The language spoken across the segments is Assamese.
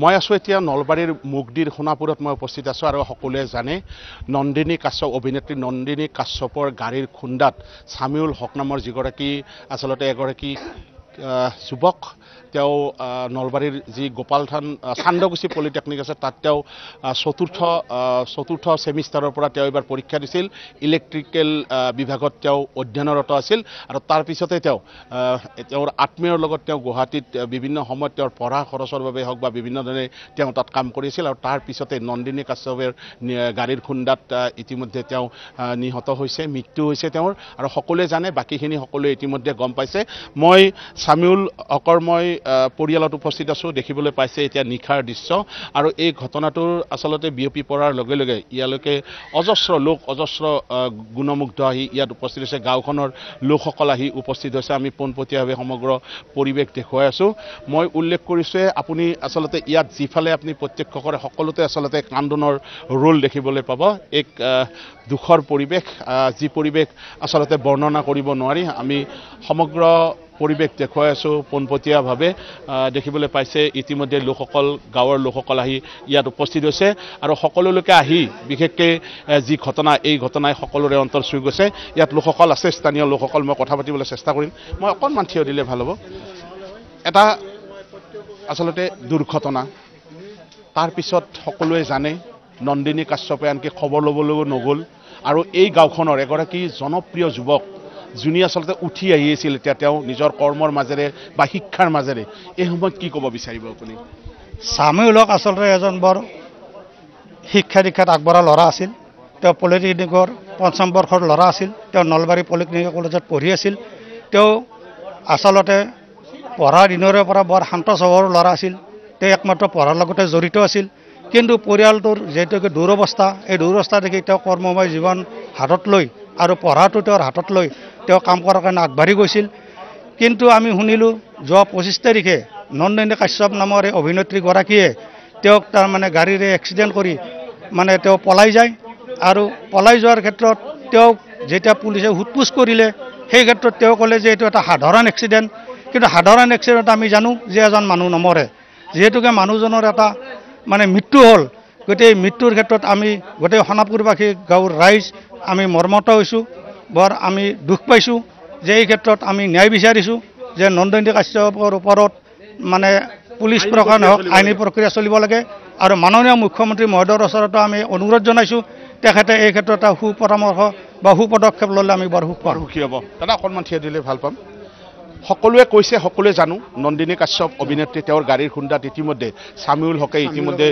মই আছোঁ এতিয়া নলবাৰীৰ মুগদীৰ সোণাপুৰত মই উপস্থিত আছোঁ আৰু সকলোৱে জানে নন্দিনী কাশ্যপ অভিনেত্ৰী নন্দিনী কাশ্যপৰ গাড়ীৰ খুন্দাত ছামিউল হক নামৰ যিগৰাকী আচলতে এগৰাকী যুৱক তেওঁ নলবাৰীৰ যি গোপালথান চান্দগুছি পলিটেকনিক আছে তাত তেওঁ চতুৰ্থ ছেমিষ্টাৰৰ পৰা তেওঁ এবাৰ পৰীক্ষা দিছিল ইলেক্ট্ৰিকেল বিভাগত তেওঁ অধ্যয়নৰত আছিল আৰু তাৰ পিছতে তেওঁৰ আত্মীয়ৰ লগত তেওঁ গুৱাহাটীত বিভিন্ন সময়ত তেওঁৰ পঢ়া খৰচৰ বাবে হওক বা বিভিন্ন ধৰণে তেওঁ তাত কাম কৰিছিল আৰু তাৰ পিছতে নন্দিনী কাশ্যপৰ গাড়ীৰ খুন্দাত ইতিমধ্যে তেওঁ নিহত হৈছে মৃত্যু হৈছে তেওঁৰ আৰু সকলোৱে জানে বাকীখিনি সকলোৱে ইতিমধ্যে গম পাইছে মই ছামিউল হকৰ মই পৰিয়ালত উপস্থিত আছোঁ দেখিবলৈ পাইছে এতিয়া নিশাৰ দৃশ্য আৰু এই ঘটনাটোৰ আচলতে বিয়পি পৰাৰ লগে লগে ইয়ালৈকে অজস্ৰ গুণমুগ্ধ আহি ইয়াত উপস্থিত হৈছে গাঁওখনৰ লোকসকল আহি উপস্থিত হৈছে আমি পোনপটীয়াভাৱে সমগ্ৰ পৰিৱেশ দেখুৱাই আছোঁ মই উল্লেখ কৰিছোঁ আপুনি আচলতে ইয়াত যিফালে আপুনি প্ৰত্যক্ষ কৰে সকলোতে আচলতে কান্দোনৰ ৰোল দেখিবলৈ পাব এক দুখৰ পৰিৱেশ যি পৰিৱেশ আচলতে বৰ্ণনা কৰিব নোৱাৰি আমি সমগ্ৰ পৰিৱেশ দেখুৱাই আছোঁ পোনপটীয়াভাৱে দেখিবলৈ পাইছে ইতিমধ্যে গাঁৱৰ লোকসকল আহি ইয়াত উপস্থিত হৈছে আৰু সকলোলৈকে আহি বিশেষকৈ যি ঘটনা এই ঘটনাই সকলোৰে অন্তৰ চুই গৈছে ইয়াত লোকসকল আছে স্থানীয় লোকসকল মই কথা পাতিবলৈ চেষ্টা কৰিম মই অকণমান থিয় দিলে ভাল হ'ব এটা আচলতে দুৰ্ঘটনা তাৰপিছত সকলোৱে জানে নন্দিনী কাশ্যপে আনকি খবৰ ল'বলৈও নগ'ল আৰু এই গাঁওখনৰ এগৰাকী জনপ্ৰিয় যুৱক যোনে আচলতে উঠি আহি আছিল এতিয়া তেওঁ নিজৰ কৰ্মৰ মাজেৰে বা শিক্ষাৰ মাজেৰে এই সময়ত কি ক'ব বিচাৰিব আপুনি ছামিউল হক আচলতে এজন বৰ শিক্ষা দীক্ষাত আগবঢ়া ল'ৰা আছিল তেওঁ পলিটেকনিকৰ ৫ম বৰ্ষৰ ল'ৰা আছিল তেওঁ নলবাৰী পলিটেকনিক কলেজত পঢ়ি আছিল তেওঁ আচলতে পঢ়াৰ দিনৰে পৰা বৰ শান্ত স্বভাৱৰ ল'ৰা আছিল তেওঁ একমাত্ৰ পঢ়াৰ লগতে জড়িত আছিল কিন্তু পৰিয়ালটোৰ যিহেতুকে দুৰৱস্থা এই দুৰৱস্থা দেখি তেওঁ কৰ্মময় জীৱন হাতত লৈ আৰু পঢ়াটো তেওঁৰ হাতত লৈ তেওঁ কাম কৰাৰ কাৰণে আগবাঢ়ি গৈছিল কিন্তু আমি শুনিলোঁ যোৱা ২৫ তাৰিখে নন্দিনী কাশ্যপ নামৰ এই অভিনেত্ৰীগৰাকীয়ে তেওঁক তাৰমানে গাড়ীৰে এক্সিডেণ্ট কৰি মানে তেওঁ পলাই যায় আৰু পলাই যোৱাৰ ক্ষেত্ৰত তেওঁক যেতিয়া পুলিচে সোধপোছ কৰিলে সেই ক্ষেত্ৰত তেওঁ ক'লে যে এইটো এটা সাধাৰণ এক্সিডেণ্ট কিন্তু সাধাৰণ এক্সিডেণ্ট আমি জানো যে এজন মানুহ নমৰে যিহেতুকে মানুহজনৰ এটা মানে মৃত্যু হ'ল গতিকে এই মৃত্যুৰ ক্ষেত্ৰত আমি গোটেই সোণাপুৰবাসী গাঁৱৰ ৰাইজ আমি মৰ্মাহত হৈছোঁ বৰ আমি দুখ পাইছোঁ যে এই ক্ষেত্ৰত আমি ন্যায় বিচাৰিছোঁ যে নন্দিনী কাশ্যপৰ ওপৰত মানে পুলিচ প্ৰশাসন হওক আইনী প্ৰক্ৰিয়া চলিব লাগে আৰু মাননীয় মুখ্যমন্ত্ৰী মহোদয়ৰ ওচৰতো আমি অনুৰোধ জনাইছোঁ তেখেতে এই ক্ষেত্ৰত এটা সুপৰামৰ্শ বা সুপদক্ষেপ ল'লে আমি বৰ সুখী হ'ব দাদা অকণমান থিয় দিলে ভাল পাম সকলোৱে কৈছে সকলোৱে জানো নন্দিনী কাশ্যপ অভিনেত্ৰী তেওঁৰ গাড়ীৰ খুন্দাত ইতিমধ্যে ছামিউল হকে ইতিমধ্যে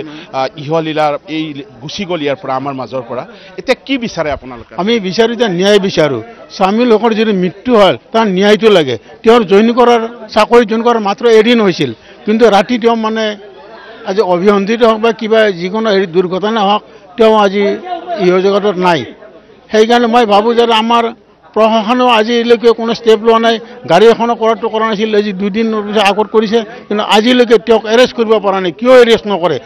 ইহলীলাৰ এই গুচি গ'ল ইয়াৰ পৰা আমাৰ মাজৰ পৰা এতিয়া কি বিচাৰে আপোনালোকে আমি বিচাৰোঁ এতিয়া ন্যায় বিচাৰোঁ ছামিউল হকৰ যদি মৃত্যু হয় তাৰ ন্যায়টো লাগে তেওঁৰ চাকৰি জইন কৰাৰ মাত্ৰ এদিন হৈছিল কিন্তু ৰাতি তেওঁ মানে আজি অভিসন্ধিত হওক বা কিবা যিকোনো দুৰ্ঘটনা হওক তেওঁ আজি জগতত নাই সেইকাৰণে মই ভাবোঁ যে আমাৰ প্ৰশাসনেও আজিলৈকে কোনো ষ্টেপ লোৱা নাই গাড়ী এখনো কৰাটো কৰা নাছিল আজি 2 দিন আগত কৰিছে কিন্তু আজিলৈকে তেওঁক এৰেষ্ট কৰিব পৰা নাই কিয় এৰেষ্ট নকৰে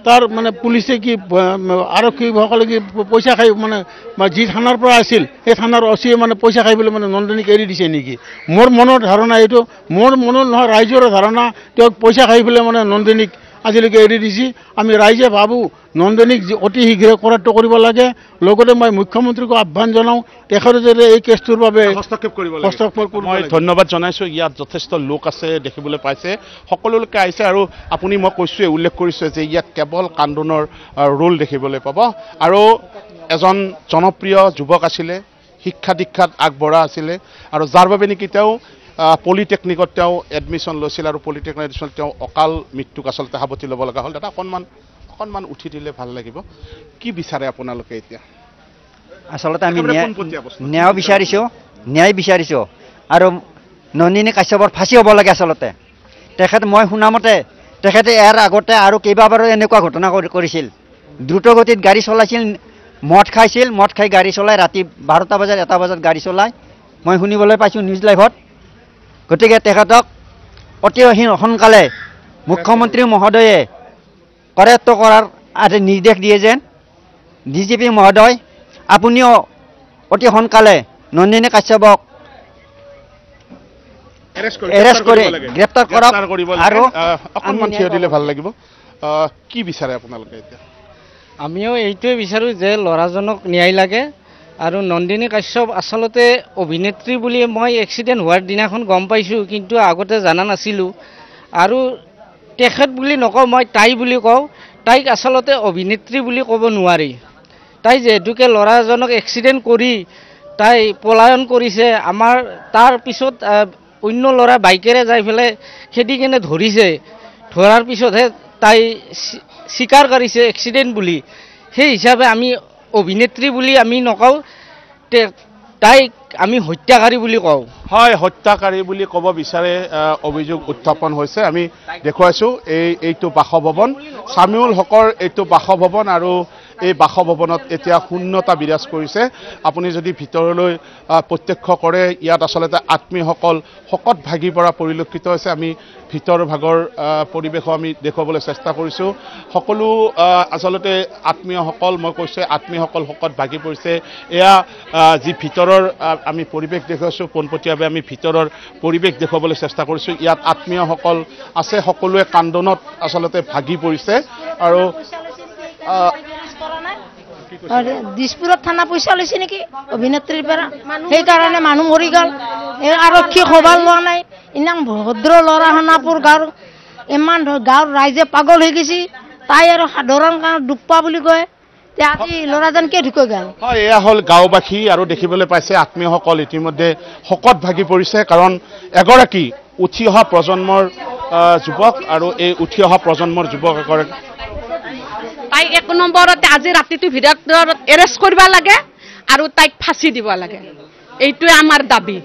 তাৰ মানে পুলিচে কি আৰক্ষীসকলে কি পইচা খাই মানে যি থানাৰ পৰা আছিল সেই থানাৰ অচিয়ে মানে পইচা খাই পেলাই মানে নন্দিনীক এৰি দিছে নেকি মোৰ মনৰ ধাৰণা এইটো মোৰ মনৰ নহয় ৰাইজৰ ধাৰণা তেওঁক পইচা খাই পেলাই মানে নন্দিনীক আজিলৈকে এৰি দিছে আমি ৰাইজে ভাবোঁ নন্দিনীক অতি শীঘ্ৰে কৰাটো কৰিব লাগে লগতে মই মুখ্যমন্ত্ৰীকো আহ্বান জনাওঁ তেখেতে যাতে এই কেছটোৰ বাবে হস্তক্ষেপ কৰিব মই ধন্যবাদ জনাইছোঁ ইয়াত যথেষ্ট লোক আছে দেখিবলৈ পাইছে সকলোলৈকে আহিছে আৰু আপুনি মই কৈছোঁৱে উল্লেখ কৰিছোঁ যে ইয়াত কেৱল কান্দোনৰ ৰোল দেখিবলৈ পাব আৰু এজন জনপ্ৰিয় যুৱক আছিলে শিক্ষা দীক্ষাত আগবঢ়া আছিলে আৰু যাৰ বাবে নেকি তেওঁ পলিটেকনিকত তেওঁ এডমিশ্যন লৈছিল আৰু পলিটেকনিক এডমিশ্যন তেওঁ অকাল মৃত্যুক আচলতে সাৱটি ল'ব লগা হ'ল দাদা অকণমান উঠি দিলে ভাল লাগিব কি বিচাৰে আপোনালোকে এতিয়া আচলতে আমি ন্যায় বিচাৰিছোঁ আৰু নন্দিনী কাশ্যপৰ ফাঁচি হ'ব লাগে আচলতে মই শুনামতে তেখেতে ইয়াৰ আগতে আৰু কেইবাবাৰো এনেকুৱা ঘটনা কৰিছিল দ্ৰুতগতিত গাড়ী চলাইছিল মদ খাই গাড়ী চলাই ৰাতি 12টা বজাত 1টা বজাত গাড়ী চলাই মই শুনিবলৈ পাইছোঁ নিউজ লাইভত গতিকে তেখেতক অতি সোনকালে মুখ্যমন্ত্ৰী মহোদয়ে কৰায়ত্ব কৰাৰ নিৰ্দেশ দিয়ে যেন ডিজিপি মহোদয় আপুনিও অতি সোনকালে নন্দিনী কাশ্যপক এৰেষ্ট কৰি গ্ৰেপ্তাৰ কৰক আৰু অকণমান থিয় দিলে ভাল লাগিব কি বিচাৰে আপোনালোকে এতিয়া? আমিও এইটোৱে বিচাৰোঁ যে ল'ৰাজনক ন্যায় লাগে আৰু নন্দিনী কাশ্যপ আচলতে অভিনেত্ৰী বুলি মই এক্সিডেণ্ট হোৱাৰ দিনাখন গম পাইছোঁ, কিন্তু আগতে জানা নাছিলোঁ। আৰু তেখেত বুলি নকওঁ, মই তাই বুলি কওঁ। তাইক আচলতে অভিনেত্ৰী বুলি ক'ব নোৱাৰি। তাই যিহেতুকে ল'ৰাজনক এক্সিডেণ্ট কৰি তাই পলায়ন কৰিছে, আমাৰ তাৰ পিছত অন্য ল'ৰা বাইকেৰে যাই পেলাই খেদি কেনে ধৰিছে, ধৰাৰ পিছতহে তাই স্বীকাৰ কৰিছে এক্সিডেণ্ট বুলি। সেই হিচাপে আমি অভিনেত্ৰী বুলি আমি নকওঁ, তাইক আমি হত্যাকাৰী বুলি কওঁ। হয়, হত্যাকাৰী বুলি ক'ব বিচাৰে অভিযোগ উত্থাপন হৈছে। আমি দেখুৱাইছোঁ এইটো বাসভৱন, চামিউল হকৰ এইটো বাসভৱন, আৰু এই বাসভৱনত এতিয়া শূন্যতা বিৰাজ কৰিছে। আপুনি যদি ভিতৰলৈ প্ৰত্যক্ষ কৰে, ইয়াত আচলতে আত্মীয়সকল শকত ভাগি পৰা পৰিলক্ষিত হৈছে। আমি ভিতৰ ভাগৰ পৰিৱেশো আমি দেখুৱাবলৈ চেষ্টা কৰিছোঁ। সকলো আচলতে আত্মীয়সকল, মই কৈছোঁ আত্মীয়সকল শকত ভাগি পৰিছে। এয়া যি ভিতৰৰ আমি পৰিৱেশ দেখুৱাইছোঁ, পোনপটীয়াভাৱে আমি ভিতৰৰ পৰিৱেশ দেখুৱাবলৈ চেষ্টা কৰিছোঁ। ইয়াত আত্মীয়সকল আছে, সকলোৱে কান্দোনত আচলতে ভাগি পৰিছে। আৰু দিছপুৰত থানা পইচা লৈছে নেকি অভিনেত্ৰীৰ পৰা, সেইকাৰণে মানুহ মৰি গ'ল। আৰক্ষী খবৰ লোৱা নাই। ইমান ভদ্ৰ ল'ৰা সোণাপুৰ গাঁৱৰ, ইমান গাঁৱৰ ৰাইজে পাগল হৈ গৈছে। তাই আৰু সাধাৰণ কাৰণত দুখ পোৱা বুলি কয়। আজি ল'ৰাজন কিয় ঢুকৈ গ'ল? হয়, এয়া হ'ল গাঁওবাসী, আৰু দেখিবলৈ পাইছে আত্মীয়সকল ইতিমধ্যে শকত ভাগি পৰিছে। কাৰণ এগৰাকী উঠি অহা প্ৰজন্মৰ যুৱক, আৰু এই উঠি অহা প্ৰজন্মৰ যুৱক এগৰাকী তাইক 1 নম্বৰতে আজি ৰাতিটো ভিতৰত এৰেষ্ট কৰিব লাগে আৰু তাইক ফাঁচি দিব লাগে। এইটোৱে আমাৰ দাবী।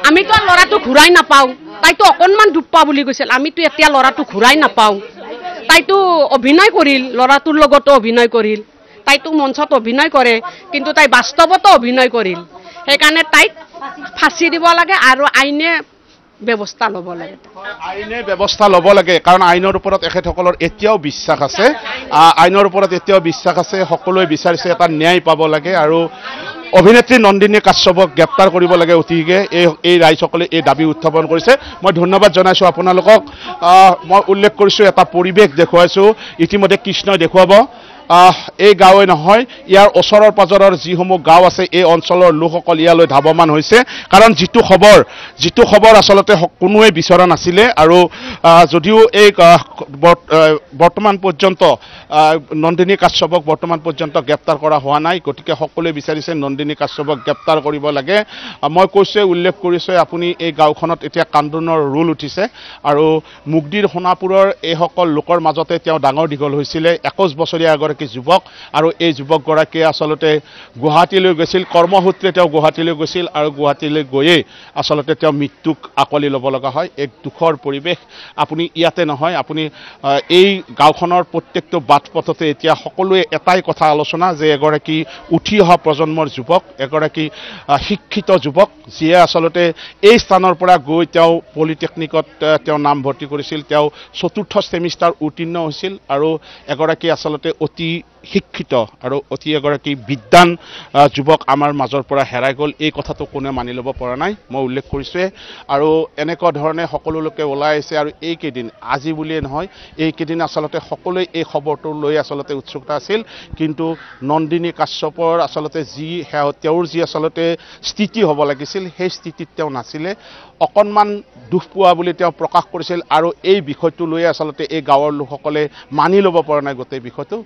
আমিতো ল'ৰাটো ঘূৰাই নাপাওঁ। তাইতো অকণমান দুখ পোৱা বুলি কৈছিল, আমিতো এতিয়া ল'ৰাটো ঘূৰাই নাপাওঁ। তাইতো অভিনয় কৰিল, ল'ৰাটোৰ লগতো অভিনয় কৰিল। তাইতো মঞ্চত অভিনয় কৰে, কিন্তু তাই বাস্তৱতো অভিনয় কৰিল। সেইকাৰণে তাইক ফাঁচি দিব লাগে আৰু আইনে ব্যৱস্থা ল'ব লাগে। আইনে ব্যৱস্থা ল'ব লাগে, কাৰণ আইনৰ ওপৰত এখেতসকলৰ এতিয়াও বিশ্বাস আছে। আইনৰ ওপৰত এতিয়াও বিশ্বাস আছে। সকলোৱে বিচাৰিছে এটা ন্যায় পাব লাগে, আৰু অভিনেত্ৰী নন্দিনী কাশ্যপক গ্ৰেপ্তাৰ কৰিব লাগে অতিশীঘ্ৰে। এই ৰাইজসকলে এই দাবী উত্থাপন কৰিছে। মই ধন্যবাদ জনাইছোঁ আপোনালোকক। মই উল্লেখ কৰিছোঁ, এটা পৰিৱেশ দেখুৱাইছোঁ। ইতিমধ্যে কৃষ্ণই দেখুৱাব। এই গাঁৱে নহয়, ইয়াৰ ওচৰৰ পাজৰৰ যিসমূহ গাঁও আছে, এই অঞ্চলৰ লোকসকল ইয়ালৈ ধাৱমান হৈছে। কাৰণ যিটো খবৰ আচলতে কোনোৱে বিচৰা নাছিলে। আৰু যদিও এই বৰ্তমান পৰ্যন্ত নন্দিনী কাশ্যপক বৰ্তমান পৰ্যন্ত গ্ৰেপ্তাৰ কৰা হোৱা নাই, গতিকে সকলোৱে বিচাৰিছে নন্দিনী কাশ্যপক গ্ৰেপ্তাৰ কৰিব লাগে। মই কৈছোঁ, উল্লেখ কৰিছোঁ, আপুনি এই গাঁওখনত এতিয়া কান্দোনৰ ৰোল উঠিছে। আৰু মুগদীৰ সোণাপুৰৰ এইসকল লোকৰ মাজতে তেওঁ ডাঙৰ দীঘল হৈছিলে। 21 বছৰীয়া এগৰাকী যুৱক, আৰু এই যুৱকগৰাকীয়ে আচলতে গুৱাহাটীলৈ গৈছিল, কৰ্মসূত্ৰে তেওঁ গুৱাহাটীলৈ গৈছিল, আৰু গুৱাহাটীলৈ গৈয়ে আচলতে তেওঁ মৃত্যুক আঁকোৱালি ল'ব লগা হয়। এক দুখৰ পৰিৱেশ। আপুনি ইয়াতে নহয়, আপুনি এই গাঁওখনৰ প্ৰত্যেকটো বাট পথতে এতিয়া সকলোৱে এটাই কথা আলোচনা, যে এগৰাকী উঠি অহা প্ৰজন্মৰ যুৱক, এগৰাকী শিক্ষিত যুৱক, যিয়ে আচলতে এই স্থানৰ পৰা গৈ তেওঁ পলিটেকনিকত তেওঁ নামভৰ্তি কৰিছিল। তেওঁ 4ৰ্থ ছেমিষ্টাৰ উত্তীৰ্ণ হৈছিল, আৰু এগৰাকী আচলতে অতি শিক্ষিত আৰু অতি এগৰাকী বিদ্বান যুৱক আমাৰ মাজৰ পৰা হেৰাই গ'ল। এই কথাটো কোনে মানি ল'ব পৰা নাই, মই উল্লেখ কৰিছোঁৱে। আৰু এনেকুৱা ধৰণে সকলো লোকে ওলাই আহিছে। আৰু এইকেইদিন, আজি বুলিয়ে নহয়, এইকেইদিন আচলতে সকলোৱে এই খবৰটো লৈ আচলতে উৎসুকতা আছিল। কিন্তু নন্দিনী কাশ্যপৰ আচলতে তেওঁৰ যি আচলতে স্থিতি হ'ব লাগিছিল, সেই স্থিতিত তেওঁ নাছিলে। অকণমান দুখ পোৱা বুলি তেওঁ প্ৰকাশ কৰিছিল। আৰু এই বিষয়টো লৈ আচলতে এই গাঁৱৰ লোকসকলে মানি ল'ব পৰা নাই গোটেই বিষয়টো।